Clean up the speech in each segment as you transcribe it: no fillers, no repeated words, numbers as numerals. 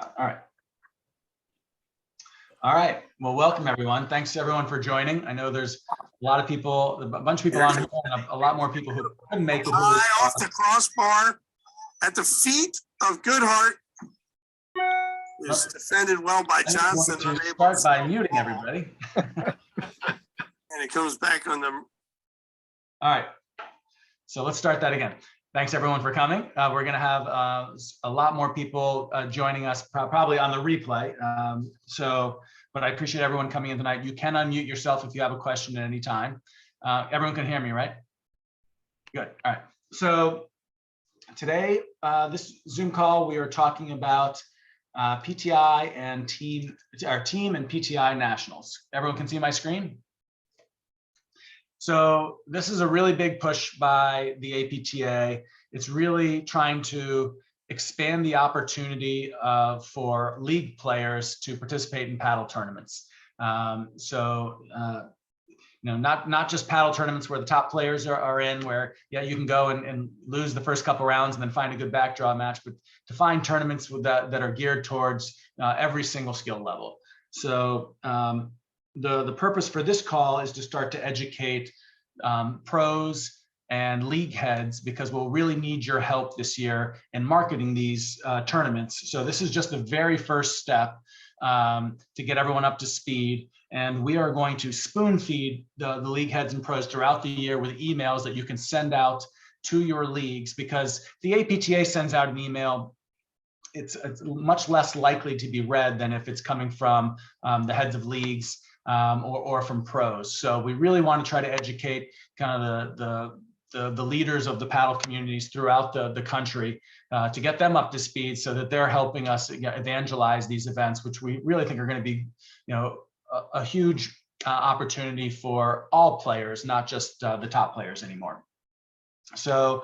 All right. All right. Well, welcome everyone. Thanks to everyone for joining. I know there's a lot of people, a bunch of people on here, and a lot more people who couldn't make it. High off the crossbar at the feet of Goodhart. Is defended well by Johnson. Start by muting everybody. And it comes back on the. All right. So let's start that again. Thanks everyone for coming. We're going to have a lot more people joining us probably on the replay. But I appreciate everyone coming in tonight. You can unmute yourself if you have a question at any time. Everyone can hear me, right? Good. All right. So today, this Zoom call, we are talking about PTI and our team and PTI Nationals. Everyone can see my screen? So this is a really big push by the APTA. It's really trying to expand the opportunity for league players to participate in paddle tournaments. Not just paddle tournaments where the top players are in, where you can go and lose the first couple rounds and then find a good backdraw match, but to find tournaments that are geared towards every single skill level. So the purpose for this call is to start to educate pros and league heads, because we'll really need your help this year in marketing these tournaments. So this is just the very first step to get everyone up to speed. And we are going to spoon feed the league heads and pros throughout the year with emails that you can send out to your leagues, because the APTA sends out an email, it's much less likely to be read than if it's coming from the heads of leagues or from pros. So we really want to try to educate kind of the leaders of the paddle communities throughout the country to get them up to speed, so that they're helping us evangelize these events, which we really think are going to be, a huge opportunity for all players, not just the top players anymore. So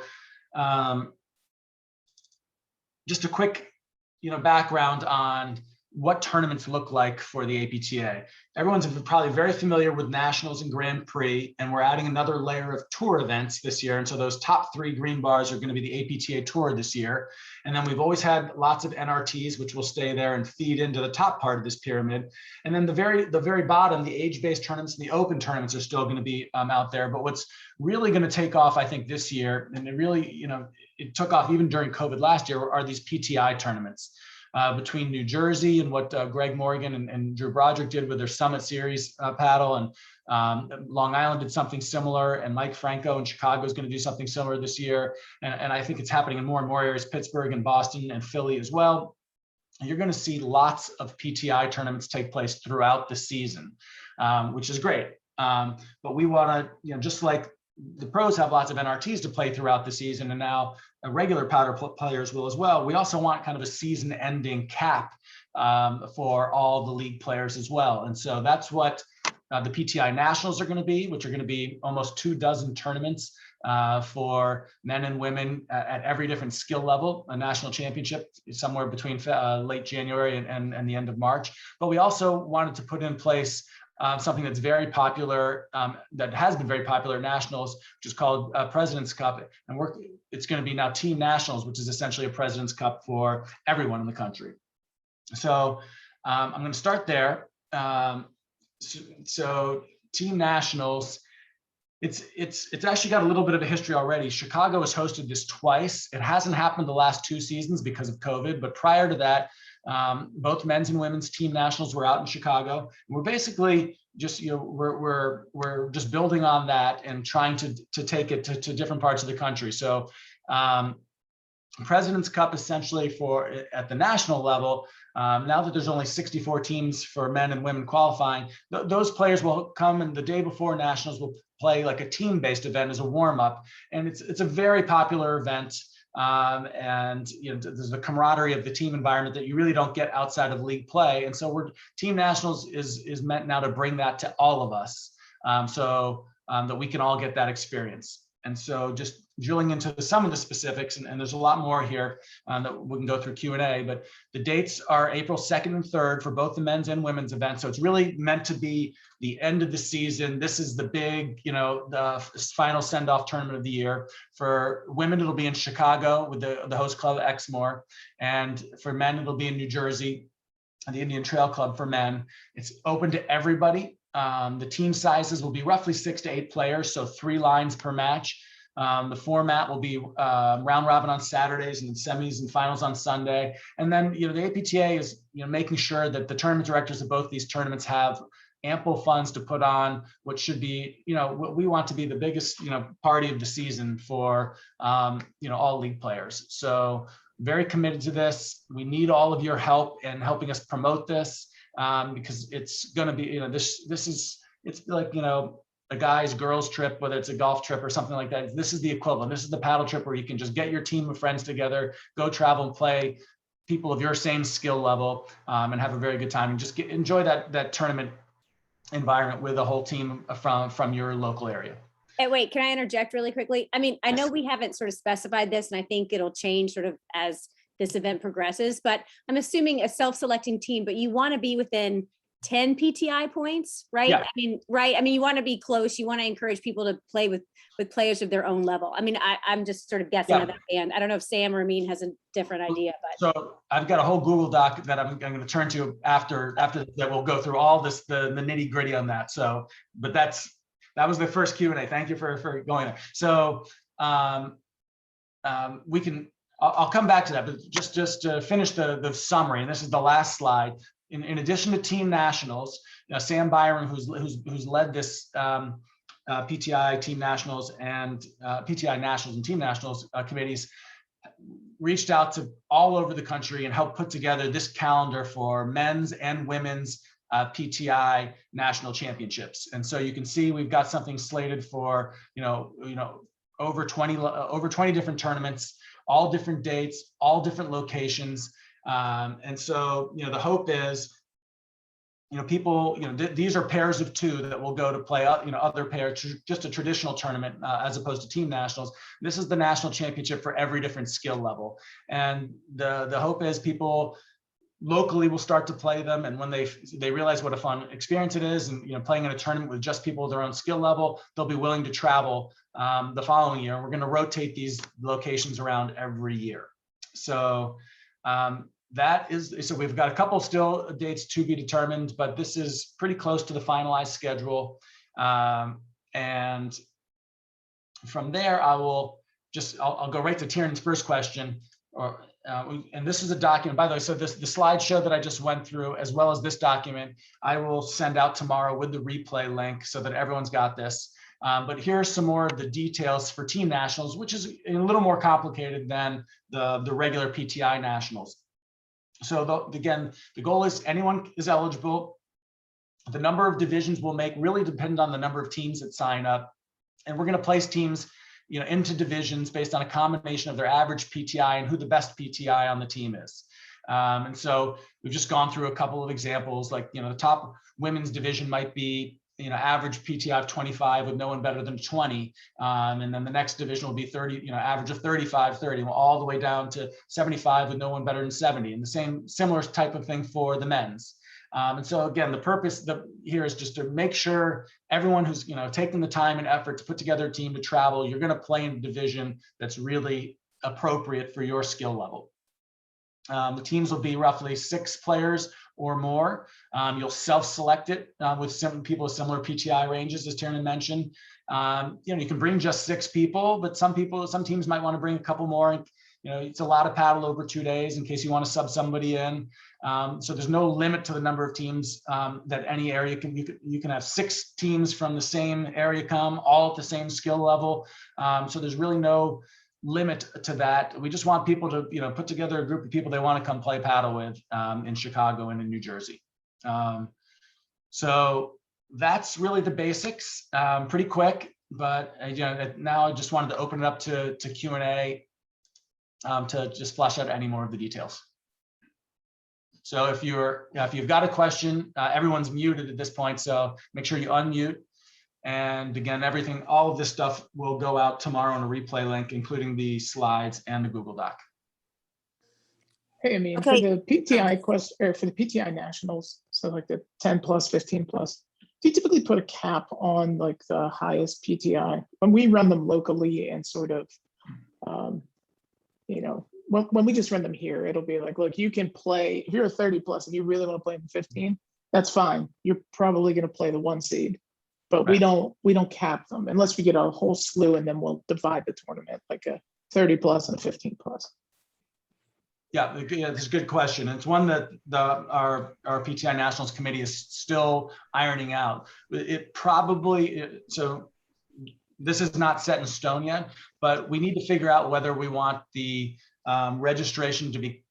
just a quick, background on what tournaments look like for the APTA. Everyone's probably very familiar with Nationals and Grand Prix, and we're adding another layer of tour events this year. And so those top 3 green bars are going to be the APTA Tour this year. And then we've always had lots of NRTs, which will stay there and feed into the top part of this pyramid. And then the very bottom, the age-based tournaments and the open tournaments are still going to be out there. But what's really going to take off, I think, this year, and it really, it took off even during COVID last year, are these PTI tournaments. Between New Jersey and what Greg Morgan and Drew Broderick did with their Summit Series paddle, and Long Island did something similar, and Mike Franco in Chicago is going to do something similar this year. And I think it's happening in more and more areas, Pittsburgh and Boston and Philly as well. You're going to see lots of PTI tournaments take place throughout the season, which is great. But we want to, just like the pros have lots of NRTs to play throughout the season, and now regular paddle players will as well. We also want kind of a season-ending cap for all the league players as well. And so that's what the PTI Nationals are going to be, which are going to be almost 24 tournaments for men and women at every different skill level. A national championship is somewhere between late January and the end of March. But we also wanted to put in place something that's very popular, that has been very popular at Nationals, which is called President's Cup. And it's going to be now Team Nationals, which is essentially a President's Cup for everyone in the country. So I'm going to start there. So Team Nationals, it's actually got a little bit of a history already. Chicago has hosted this twice. It hasn't happened the last 2 seasons because of COVID, but prior to that, both men's and women's Team Nationals were out in Chicago. And we're basically just, we're just building on that and trying to take it to different parts of the country. So President's Cup essentially at the national level, now that there's only 64 teams for men and women qualifying, those players will come, and the day before Nationals will play like a team-based event as a warm-up. And it's a very popular event. And there's the camaraderie of the team environment that you really don't get outside of league play. And so Team Nationals is meant now to bring that to all of us, so that we can all get that experience. And so just drilling into some of the specifics, and there's a lot more here that we can go through Q&A, but the dates are April 2nd and 3rd for both the men's and women's events. So it's really meant to be the end of the season. This is the big, the final send-off tournament of the year. For women, it'll be in Chicago with the host club Exmoor, and for men, it'll be in New Jersey, the Indian Trail Club for men. It's open to everybody. The team sizes will be roughly 6 to 8 players, so 3 lines per match. The format will be round robin on Saturdays and semis and finals on Sunday. And then, the APTA is, making sure that the tournament directors of both these tournaments have ample funds to put on what should be, what we want to be the biggest, party of the season for, all league players. So very committed to this. We need all of your help in helping us promote this, because it's going to be, it's like, a guys girls trip, whether it's a golf trip or something like that. This is the equivalent. This is the paddle trip where you can just get your team of friends together, go travel and play people of your same skill level, and have a very good time and just enjoy that tournament environment with a whole team from your local area. Hey, wait, can I interject really quickly? I mean, I know we haven't sort of specified this, and I think it'll change sort of as this event progresses, but I'm assuming a self-selecting team, but you want to be within 10 PTI points, right? Yeah. Right. I mean, you want to be close. You want to encourage people to play with players of their own level. I mean, I'm just sort of guessing at that end. I don't know if Sam or Amin has a different idea, but. So I've got a whole Google Doc that I'm going to turn to after that. We'll go through all this, the nitty gritty on that. So, but that was the first Q&A. Thank you for going there. So I'll come back to that, but just to finish the summary, and this is the last slide. In addition to Team Nationals, Sam Byron, who's led this PTI Team Nationals and PTI Nationals and Team Nationals committees, reached out to all over the country and helped put together this calendar for men's and women's PTI National Championships. And so you can see we've got something slated for over 20 different tournaments, all different dates, all different locations. And so, the hope is, people, these are pairs of 2 that will go to play, other pairs, just a traditional tournament as opposed to Team Nationals. This is the national championship for every different skill level. And the hope is people locally will start to play them. And when they realize what a fun experience it is, and, playing in a tournament with just people of their own skill level, they'll be willing to travel the following year. We're going to rotate these locations around every year. So, so we've got a couple still dates to be determined, but this is pretty close to the finalized schedule. And from there, I'll go right to Tiernan's first question. And this is a document, by the way, so the slideshow that I just went through, as well as this document, I will send out tomorrow with the replay link so that everyone's got this. But here's some more of the details for Team Nationals, which is a little more complicated than the regular PTI Nationals. So again, the goal is anyone is eligible. The number of divisions will really depend on the number of teams that sign up. And we're going to place teams into divisions based on a combination of their average PTI and who the best PTI on the team is. And so we've just gone through a couple of examples, like, the top women's division might be, average PTI of 25 with no one better than 20. And then the next division will be 30, average of 35, 30, all the way down to 75 with no one better than 70. And the similar type of thing for the men's. And so again, the purpose here is just to make sure everyone who's, taking the time and effort to put together a team to travel, you're going to play in a division that's really appropriate for your skill level. The teams will be roughly 6 players or more. You'll self-select it with some people with similar PTI ranges, as Tiernan mentioned. You can bring just 6 people, but some teams might want to bring a couple more. It's a lot of paddle over 2 days in case you want to sub somebody in. So there's no limit to the number of teams that any area you can have 6 teams from the same area come, all at the same skill level. So there's really no limit to that. We just want people to put together a group of people they want to come play paddle with in Chicago and in New Jersey. So that's really the basics. Pretty quick, but now I just wanted to open it up to Q&A to just flesh out any more of the details. So if you've got a question, everyone's muted at this point, so make sure you unmute. And again, all of this stuff will go out tomorrow on a replay link, including the slides and the Google Doc. Hey, I mean, Okay. for the PTI or for the PTI Nationals, so like the 10 plus, 15 plus, do you typically put a cap on like the highest PTI when we run them locally and sort of, you know, when we just run them here, it'll be like, look, you can play, if you're a 30 plus and you really want to play in 15, that's fine. You're probably going to play the 1 seed, but Right. we don't cap them unless we get a whole slew and then we'll divide the tournament like a 30 plus and a 15 plus. Yeah, it's a good question. It's one that our PTI Nationals committee is still ironing out. So this is not set in stone yet, but we need to figure out whether we want the registration to be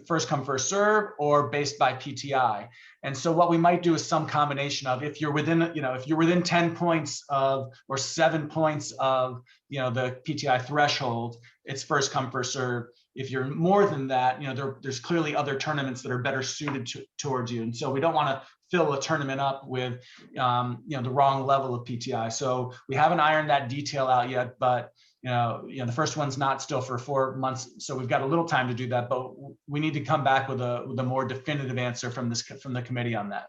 first come, first serve or based by PTI. And so what we might do is some combination of, if you're within 10 points of, or 7 points of, the PTI threshold, it's first come, first serve. If you're more than that, there's clearly other tournaments that are better suited towards you. And so we don't want to fill a tournament up with, the wrong level of PTI. So we haven't ironed that detail out yet, but the first one's not still for 4 months. So we've got a little time to do that, but we need to come back with a more definitive answer from the committee on that.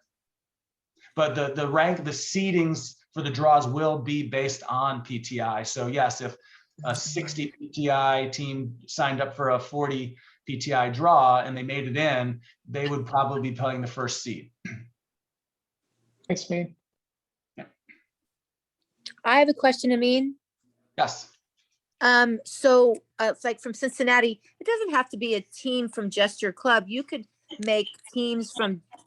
But the seedings for the draws will be based on PTI. So yes, if a 60 PTI team signed up for a 40 PTI draw and they made it in, they would probably be playing the first seed. Thanks, me. I have a question, Amin. Yes. So it's like from Cincinnati, it doesn't have to be a team from just your club. You could make teams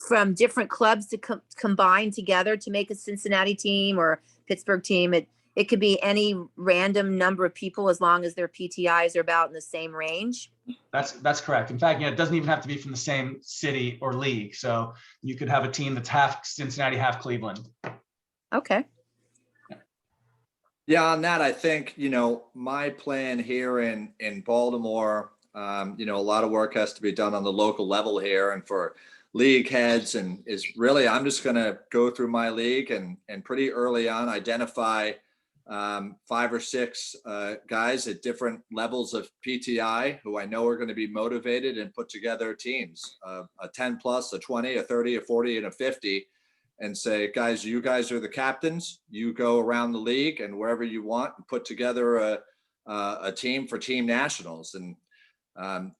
from different clubs to combine together to make a Cincinnati team or Pittsburgh team. It could be any random number of people as long as their PTIs are about in the same range. That's correct. In fact, it doesn't even have to be from the same city or league. So you could have a team that's half Cincinnati, half Cleveland. Okay. Yeah, on that, I think, my plan here in Baltimore, a lot of work has to be done on the local level here and for league heads, and is really, I'm just going to go through my league and pretty early on identify 5 or 6 guys at different levels of PTI who I know are going to be motivated and put together teams, a 10 plus, a 20, a 30, a 40, and a 50. And say, guys, you guys are the captains. You go around the league and wherever you want and put together a team for Team Nationals. And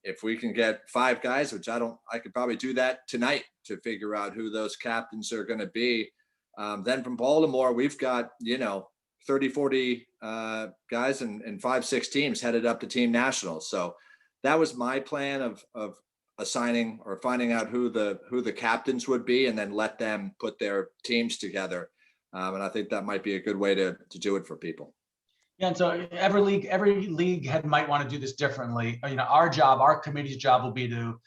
if we can get 5 guys, which I could probably do that tonight to figure out who those captains are going to be. Then from Baltimore, we've got, 30, 40 guys and 5, 6 teams headed up to Team Nationals. So that was my plan of assigning or finding out who the captains would be and then let them put their teams together. And I think that might be a good way to do it for people. Yeah, and so every league head might want to do this differently. Our committee's job will be to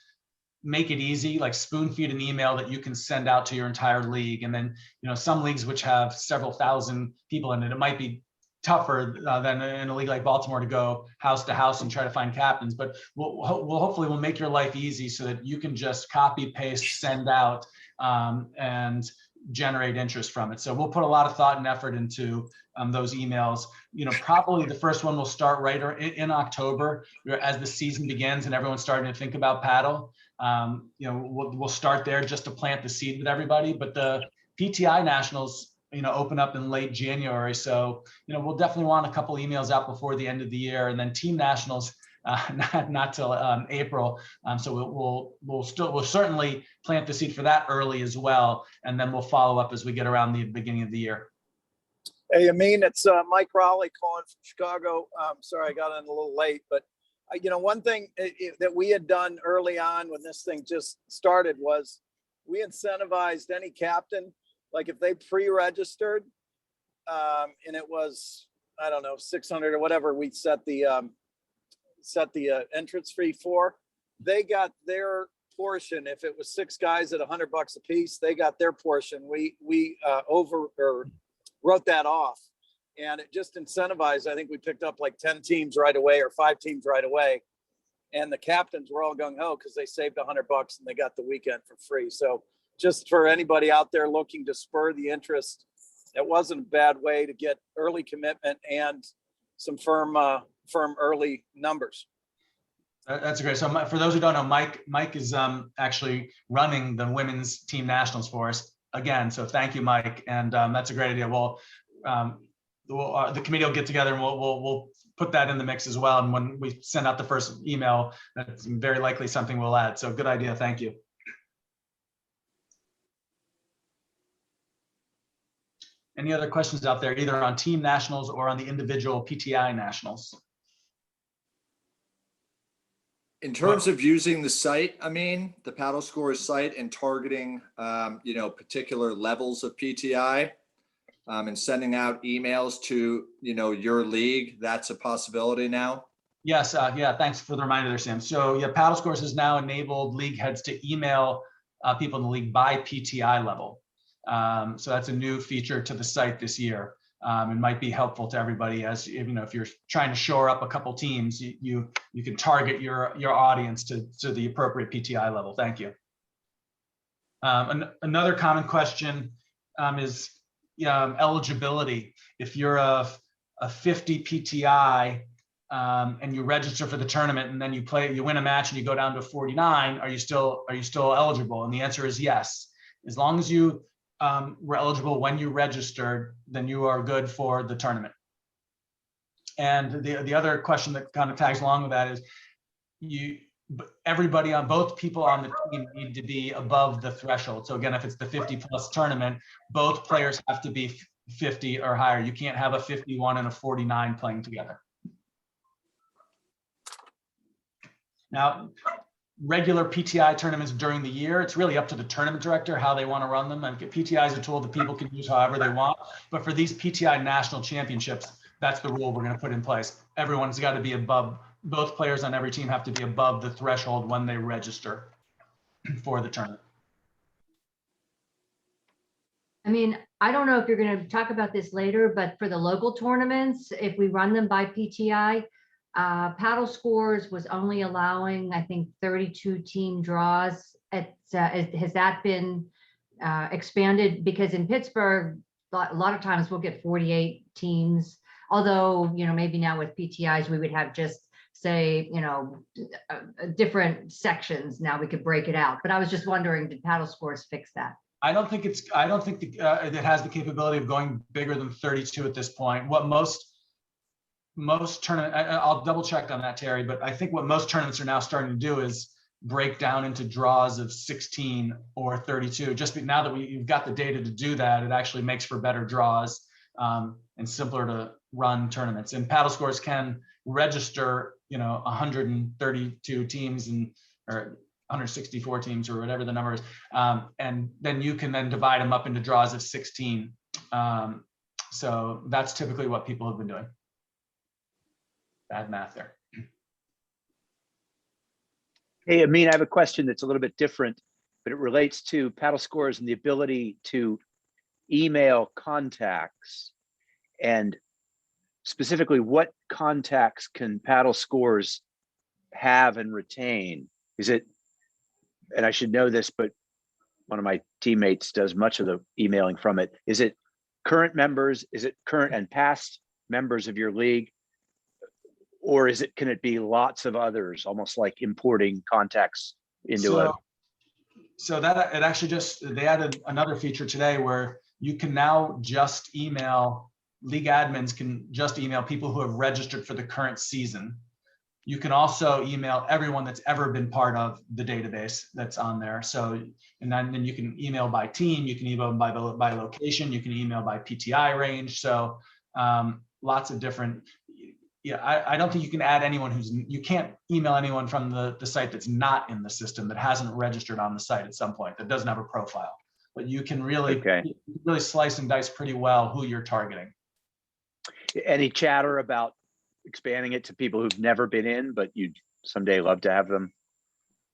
make it easy, like spoon feed an email that you can send out to your entire league. And then, some leagues which have several thousand people in it, it might be tougher than in a league like Baltimore to go house to house and try to find captains, but we'll make your life easy so that you can just copy, paste, send out, and generate interest from it. So we'll put a lot of thought and effort into those emails. Probably the first one will start right in October as the season begins and everyone's starting to think about paddle. We'll start there just to plant the seed with everybody, but the PTI Nationals open up in late January. So, we'll definitely want a couple emails out before the end of the year, and then Team Nationals, not till April. So we'll certainly plant the seed for that early as well. And then we'll follow up as we get around the beginning of the year. Hey, Amin, it's Mike Raleigh calling from Chicago. Sorry, I got in a little late, but one thing that we had done early on when this thing just started was we incentivized any captain. Like if they pre-registered and it was, I don't know, 600 or whatever, we set the entrance fee for, they got their portion. If it was 6 guys at $100 a piece, they got their portion. We wrote that off, and it just incentivized. I think we picked up like 10 teams right away or 5 teams right away. And the captains were all gung ho because they saved $100 and they got the weekend for free. So just for anybody out there looking to spur the interest it wasn't a bad way to get early commitment and some firm early numbers. That's great. So for those who don't know, Mike is actually running the women's team nationals for us again. So thank you, Mike. And that's a great idea. The committee will get together and we'll put that in the mix as well. And when we send out the first email, that's very likely something we'll add. So good idea. Thank you. Any other questions out there, either on team nationals or on the individual PTI nationals? In terms of using the site, the Paddle Scores site and targeting, particular levels of PTI and sending out emails to, your league, that's a possibility now. Yes, yeah, thanks for the reminder there, Sam. So yeah, Paddle Scores has now enabled league heads to email people in the league by PTI level. So that's a new feature to the site this year. It might be helpful to everybody as if you're trying to shore up a couple teams, you can target your audience to the appropriate PTI level. Thank you. Another common question is eligibility. If you're a 50 PTI and you register for the tournament and then you win a match and you go down to 49, are you still eligible? And the answer is yes. As long as you were eligible when you registered, then you are good for the tournament. And the other question that kind of tags along with that is everybody on both people on the team need to be above the threshold. So again, if it's the 50+ tournament, both players have to be 50 or higher. You can't have a 51 and a 49 playing together. Now, regular PTI tournaments during the year, it's really up to the tournament director how they want to run them. And PTI is a tool that people can use however they want. But for these PTI national championships, that's the rule we're going to put in place. Everyone's got to be above, both players on every team have to be above the threshold when they register for the tournament. I don't know if you're going to talk about this later, but for the local tournaments, if we run them by PTI, Paddle Scores was only allowing, I think, 32 team draws. Has that been expanded? Because in Pittsburgh, a lot of times we'll get 48 teams. Although, maybe now with PTIs, we would have just say, different sections. Now we could break it out. But I was just wondering, did Paddle Scores fix that? I don't think it has the capability of going bigger than 32 at this point. What most tournament, I'll double check on that, Terry, but I think what most tournaments are now starting to do is break down into draws of 16 or 32. Now that you've got the data to do that, it actually makes for better draws and simpler to run tournaments. And Paddle Scores can register, 132 teams or 164 teams or whatever the number is, and then you can then divide them up into draws of 16. So that's typically what people have been doing. Bad math there. Hey, Amin, I have a question that's a little bit different, but it relates to Paddle Scores and the ability to email contacts. And specifically, what contacts can Paddle Scores have and retain? Is it, and I should know this, but one of my teammates does much of the emailing from it. Is it current members? Is it current and past members of your league? Or can it be lots of others, almost like importing contacts into So that it actually they added another feature today where you can now just email, league admins can just email people who have registered for the current season. You can also email everyone that's ever been part of the database that's on there. So, and then you can email by team, you can email by location, you can email by PTI range. So lots of different. Yeah, I don't think you can add anyone you can't email anyone from the site that's not in the system, that hasn't registered on the site at some point, that doesn't have a profile. But you can really slice and dice pretty well who you're targeting. Any chatter about expanding it to people who've never been in, but you'd someday love to have them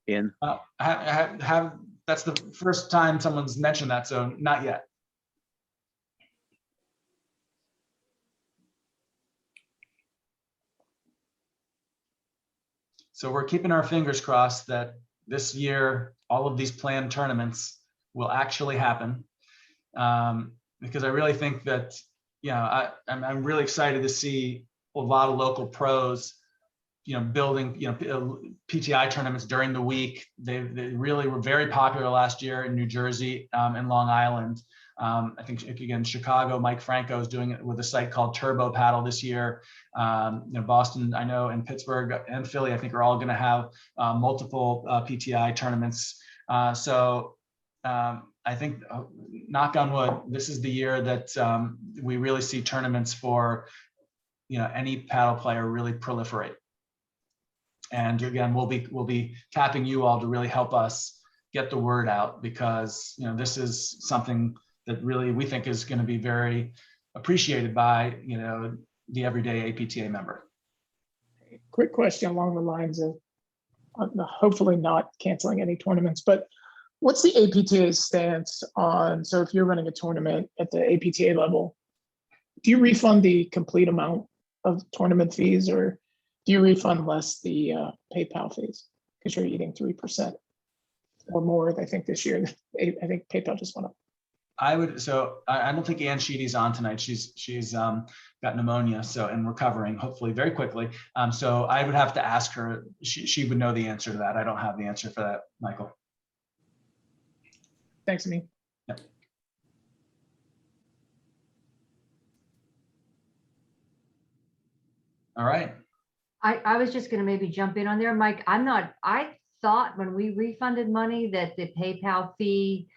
in? That's the first time someone's mentioned that, so not yet. So we're keeping our fingers crossed that this year, all of these planned tournaments will actually happen. because I really think that, I'm really excited to see a lot of local pros, building, PTI tournaments during the week. They really were very popular last year in New Jersey and Long Island. I think, again, Chicago, Mike Franco is doing it with a site called Turbo Paddle this year. Boston, I know, and Pittsburgh and Philly, I think, are all going to have multiple PTI tournaments. I think, knock on wood, this is the year that we really see tournaments for, any paddle player really proliferate. And again, we'll be tapping you all to really help us get the word out, because this is something that really we think is going to be very appreciated by the everyday APTA member. Quick question along the lines of hopefully not canceling any tournaments, but what's the APTA's stance on, so if you're running a tournament at the APTA level, do you refund the complete amount of tournament fees, or do you refund less the PayPal fees because you're eating 3% or more? I think this year, I think PayPal just went up. I don't think Ann Sheedy's on tonight. She's got pneumonia, and recovering hopefully very quickly. So I would have to ask her. She would know the answer to that. I don't have the answer for that, Michael. Thanks, Amin. Yep. All right. I was just going to maybe jump in on there, Mike. I thought when we refunded money that the PayPal fee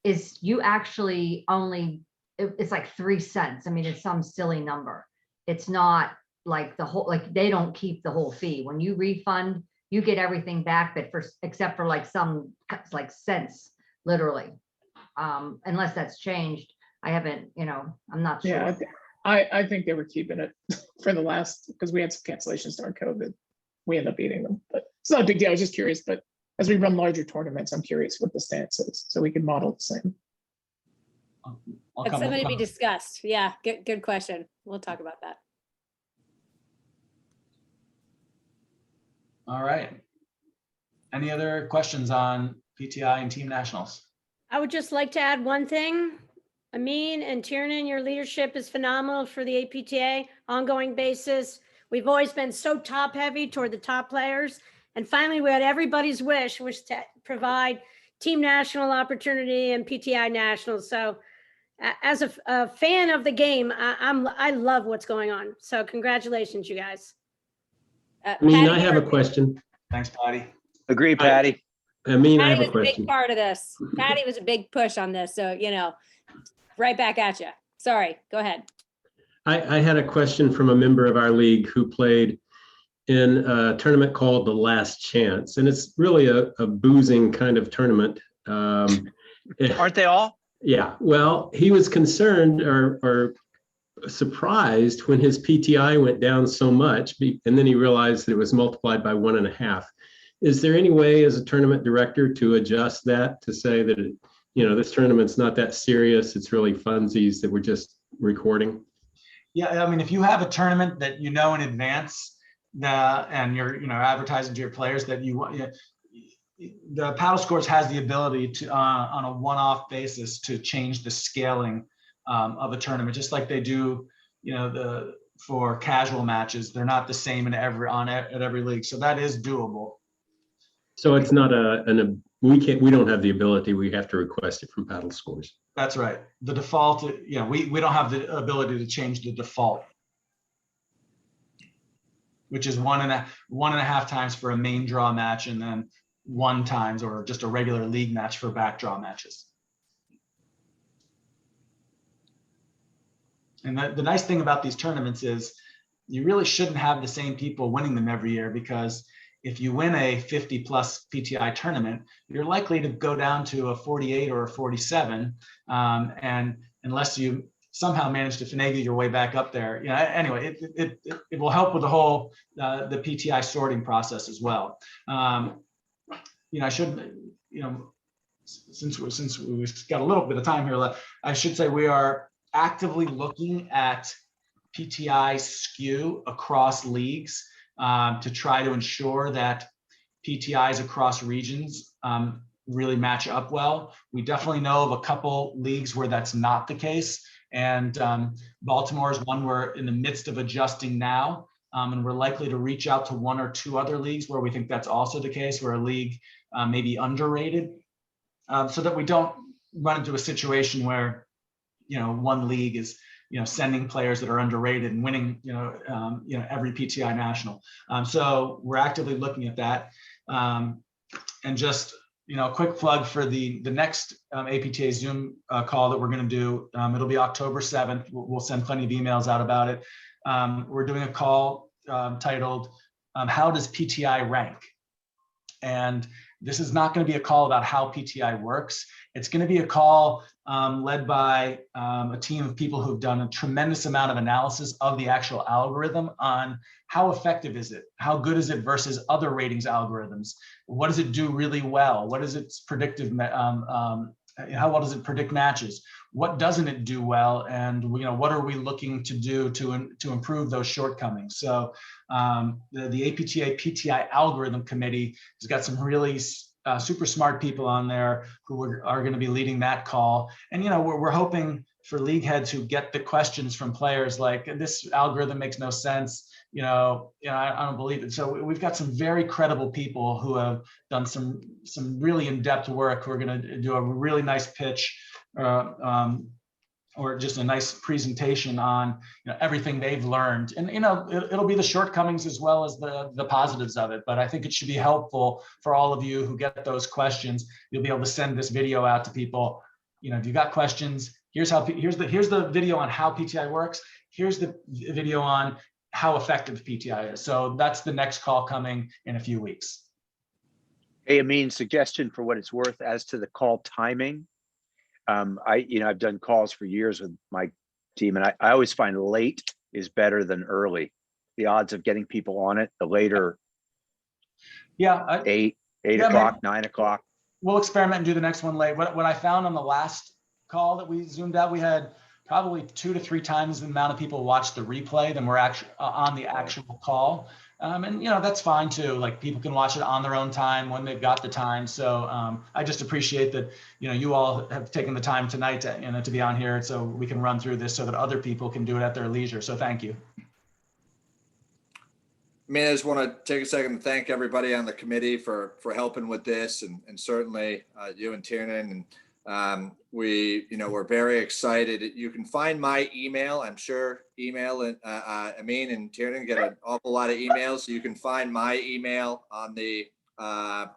is you actually only, it's like 3 cents. I mean, it's some silly number. It's not like the whole, like they don't keep the whole fee. When you refund, you get everything back, but except for like some like cents, literally. Unless that's changed. I haven't, I'm not sure. Yeah, I think they were keeping it for the last, because we had some cancellations during COVID. We ended up eating them, but it's not a big deal. I was just curious, but as we run larger tournaments, I'm curious what the stance is, so we can model the same. That's something to be discussed. Yeah, good question. We'll talk about that. All right. Any other questions on PTI and Team Nationals? I would just like to add one thing. Amin and Tiernan, your leadership is phenomenal for the APTA ongoing basis. We've always been so top heavy toward the top players. And finally, we had everybody's wish was to provide Team National opportunity and PTI Nationals. So as a fan of the game, I love what's going on. So congratulations, you guys. Patty, I have a question. Thanks, Patty. Agree, Patty. I Patty have a was a big question. part of this. Patty was a big push on this. So, right back at you. Sorry, go ahead. I had a question from a member of our league who played in a tournament called The Last Chance. And it's really a boozing kind of tournament. Aren't they all? Yeah. Well, he was concerned or surprised when his PTI went down so much, and then he realized that it was multiplied by 1.5. Is there any way as a tournament director to adjust that, to say that, this tournament's not that serious, it's really funsies that we're just recording? Yeah, I mean, if you have a tournament that in advance, and you're advertising to your players that you want, the Paddle Scores has the ability to on a one-off basis to change the scaling of a tournament, just like they do, for casual matches. They're not the same at every league, so that is doable. So it's not we don't have the ability, we have to request it from Paddle Scores. That's right. The default, we don't have the ability to change the default, which is 1.5 times for a main draw match, and then 1 times or just a regular league match for back draw matches. And the nice thing about these tournaments is you really shouldn't have the same people winning them every year, because if you win a 50+ PTI tournament, you're likely to go down to a 48 or a 47. And unless you somehow manage to finagle your way back up there, anyway, it will help with the whole, the PTI sorting process as well. I should, since we've got a little bit of time here left, I should say we are actively looking at PTI skew across leagues to try to ensure that PTIs across regions really match up well. We definitely know of a couple leagues where that's not the case. And Baltimore is one we're in the midst of adjusting now. And we're likely to reach out to one or two other leagues where we think that's also the case, where a league may be underrated, so that we don't run into a situation where, one league is, sending players that are underrated and winning, every PTI national. So we're actively looking at that. And just, a quick plug for the next APTA Zoom call that we're going to do. It'll be October 7th. We'll send plenty of emails out about it. We're doing a call titled, How Does PTI Rank? And this is not going to be a call about how PTI works. It's going to be a call led by a team of people who've done a tremendous amount of analysis of the actual algorithm on how effective is it? How good is it versus other ratings algorithms? What does it do really well? What is its predictive, how well does it predict matches? What doesn't it do well? And what are we looking to do to improve those shortcomings? So the APTA PTI Algorithm Committee has got some really super smart people on there who are going to be leading that call. And we're hoping for league heads who get the questions from players like, this algorithm makes no sense. I don't believe it. So we've got some very credible people who have done some really in-depth work who are going to do a really nice pitch or just a nice presentation on everything they've learned. And it'll be the shortcomings as well as the positives of it. But I think it should be helpful for all of you who get those questions. You'll be able to send this video out to people. If you got questions, here's the video on how PTI works. Here's the video on how effective PTI is. So that's the next call coming in a few weeks. Hey, Amin, suggestion for what it's worth as to the call timing. I've done calls for years with my team, and I always find late is better than early. The odds of getting people on it, the later, yeah, 8 o'clock, 9 o'clock. We'll experiment and do the next one late. What I found on the last call that we zoomed out, we had probably 2 to 3 times the amount of people watched the replay than were actually on the actual call. And that's fine too. Like, people can watch it on their own time when they've got the time. So I just appreciate that, you all have taken the time tonight to be on here so we can run through this so that other people can do it at their leisure. So thank you. I mean, I just want to take a second to thank everybody on the committee for helping with this, and certainly you and Tiernan, and we're very excited. You can find my email. I'm sure email and Amin and Tiernan get an awful lot of emails. So you can find my email on the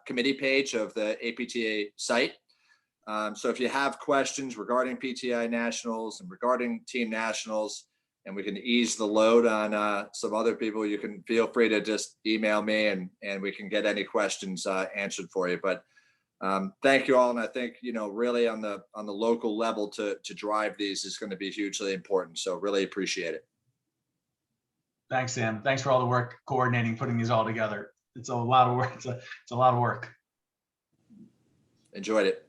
committee page of the APTA site. So if you have questions regarding PTI Nationals and regarding Team Nationals, and we can ease the load on some other people, you can feel free to just email me, and we can get any questions answered for you. But thank you all. And I think, really on the local level to drive these is going to be hugely important. So really appreciate it. Thanks, Sam. Thanks for all the work coordinating, putting these all together. It's a lot of work. It's a lot of work. Enjoyed it.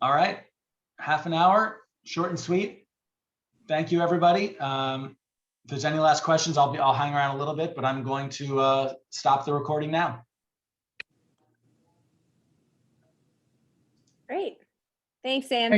All right. Half an hour, short and sweet. Thank you, everybody. If there's any last questions, I'll hang around a little bit, but I'm going to stop the recording now. Great. Thanks, Sam. Thanks.